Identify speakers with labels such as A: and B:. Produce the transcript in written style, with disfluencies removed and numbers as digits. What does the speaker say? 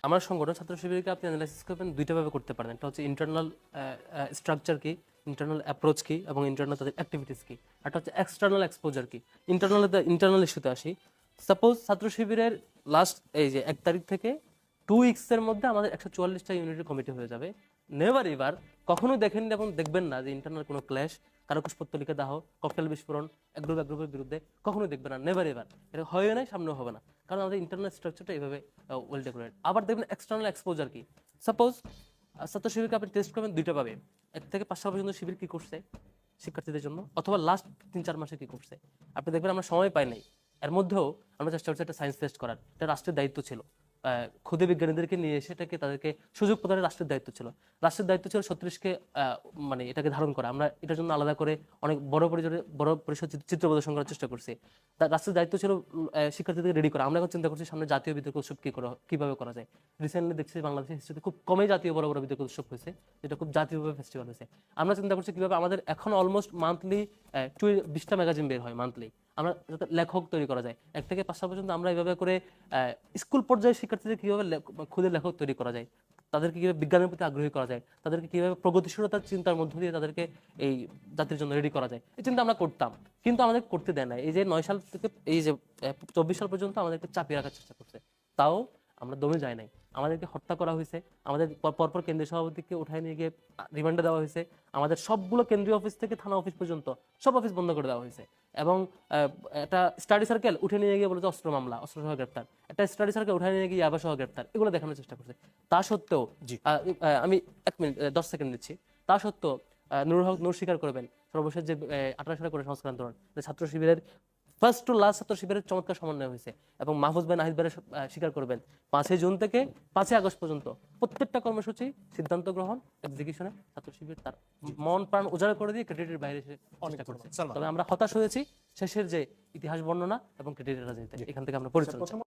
A: আমার সংগঠন ছাত্র শিবিরকে আপনি অ্যানালাইসিস করবেন দুইটা ভাবে করতে পারেন। একটা হচ্ছে ইন্টারনাল স্ট্রাকচার কি, ইন্টারনাল অ্যাপ্রোচ কি, এবং ইন্টারনাল তাদের অ্যাক্টিভিটিস কি। একটা হচ্ছে এক্সটার্নাল এক্সপোজার কি। ইন্টারনাল ইস্যুতে আসি। সাপোজ ছাত্র শিবিরের লাস্ট এই যে 1 তারিখ থেকে 2 উইকসের মধ্যে আমাদের 144টা ইউনিটের কমিটি হয়ে যাবে। নেভার এবার কখনো দেখেন এবং দেখবেন না যে ইন্টারনাল কোনো ক্ল্যাশ, কারো কুশপত্র লিখে দাহ, ককটেল বিস্ফোরণ এক গ্রুপের বিরুদ্ধে, কখনোই দেখবেন না। নেভার এবার এটা হয় নাই, সামনেও হবে না, কারণ আমাদের ইন্টারনাল স্ট্রাকচারটা এইভাবে ওয়েল ডেকোরেটেড। আবার দেখবেন এক্সটার্নাল এক্সপোজার কি। সাপোজ ছাত্র শিবিরকে আপনি টেস্ট করবেন দুইটা পাবে, 1 থেকে 5 সাল পর্যন্ত শিবির কি করছে শিক্ষার্থীদের জন্য, অথবা লাস্ট 3-4 মাসে কি করছে। আপনি দেখবেন আমরা সময় পাই নাই, এর মধ্যেও আমরা চেষ্টা করছি একটা সায়েন্স ফেস্ট করার। এটা রাষ্ট্রের দায়িত্ব ছিল, ক্ষুদে বিজ্ঞানীদেরকে নিয়ে এসে এটাকে তাদেরকে সুযোগ প্রদানের রাষ্ট্রের দায়িত্ব ছিল। রাষ্ট্রের দায়িত্ব ছিল 36কে মানে এটাকে ধারণ করা। আমরা এটার জন্য আলাদা করে অনেক বড় পরিসর চিত্র প্রদর্শন করার চেষ্টা করছি। রাষ্ট্রের দায়িত্ব ছিল শিক্ষার্থীদের রেডি করা। আমরা এখন চিন্তা করছি সামনে জাতীয় বিতর্ক উৎসব কিভাবে করা যায়। রিসেন্টলি দেখছি বাংলাদেশের হিস্ট্রিতে খুব কমই জাতীয় বড় বড় বিতর্ক উৎসব হয়েছে, যেটা খুব জাতীয়ভাবে ফেস্টিভ্যাল হয়েছে। আমরা চিন্তা করছি কিভাবে আমাদের এখন অলমোস্ট মান্থলি 20টা ম্যাগাজিন বের হয় মান্থলি, আমরা যাতে লেখক তৈরি করা যায়। 1 থেকে 5 সাল পর্যন্ত আমরা এইভাবে করে স্কুল পর্যায়ে শিক্ষার্থীদের কিভাবে খুদে লেখক তৈরি করা যায়, তাদেরকে কিভাবে বিজ্ঞানের প্রতি আগ্রহী করা যায়, তাদেরকে কিভাবে প্রগতিশীলতার চিন্তার মধ্য দিয়ে তাদেরকে এই জাতির জন্য রেডি করা যায়, এই চিন্তা আমরা করতাম। কিন্তু আমাদের করতে দেয় না। এই যে 9 সাল থেকে এই যে 24 সাল পর্যন্ত আমাদেরকে চাপিয়ে রাখার চেষ্টা করছে, তাও আমরা দমে যাই নাই। আমাদেরকে হত্যা করা হয়েছে, আমাদের পরপর কেন্দ্রীয় সভাপতিকে উঠায় নিয়ে গিয়ে রিমান্ডে দেওয়া হয়েছে, আমাদের সবগুলো কেন্দ্রীয় অফিস থেকে থানা অফিস পর্যন্ত সব অফিস বন্ধ করে দেওয়া হয়েছে। এবং একটা স্টাডি সার্কেল উঠে নিয়ে গিয়ে বলেছে অস্ত্র মামলা, অস্ত্র সহ গ্রেপ্তার। একটা স্টাডি সার্কেল উঠে নিয়ে গিয়ে ইয়াবা সহ গ্রেপ্তার, এগুলো দেখানোর চেষ্টা করছে। তা সত্ত্বেও আমি 1 মিনিট 10 সেকেন্ড নিচ্ছি। তা সত্ত্বেও নুরুল হক নূর স্বীকার করবেন সর্বশেষ যে 18 সালে করে সংস্কার আন্দোলন, ছাত্র শিবিরের ফার্স্ট টু লাস্ট ছাত্র শিবিরের চমৎকার সমন্বয় হয়েছে। এবং মাহফুজ ভাই নাহিদ ভাই স্বীকার করবেন 5 জুন থেকে 5 আগস্ট পর্যন্ত প্রত্যেকটা কর্মসূচি সিদ্ধান্ত গ্রহণ এক্সিকিউশনে ছাত্র শিবির তার মন প্রাণ উজাড় করে দিয়ে ক্রেডিটের বাইরে এসে অনেকটা করছে। তবে আমরা হতাশ হয়েছি শেষের যে ইতিহাস বর্ণনা এবং ক্রেডিটের রাজনীতি, এখান থেকে আমরা পরিচালনা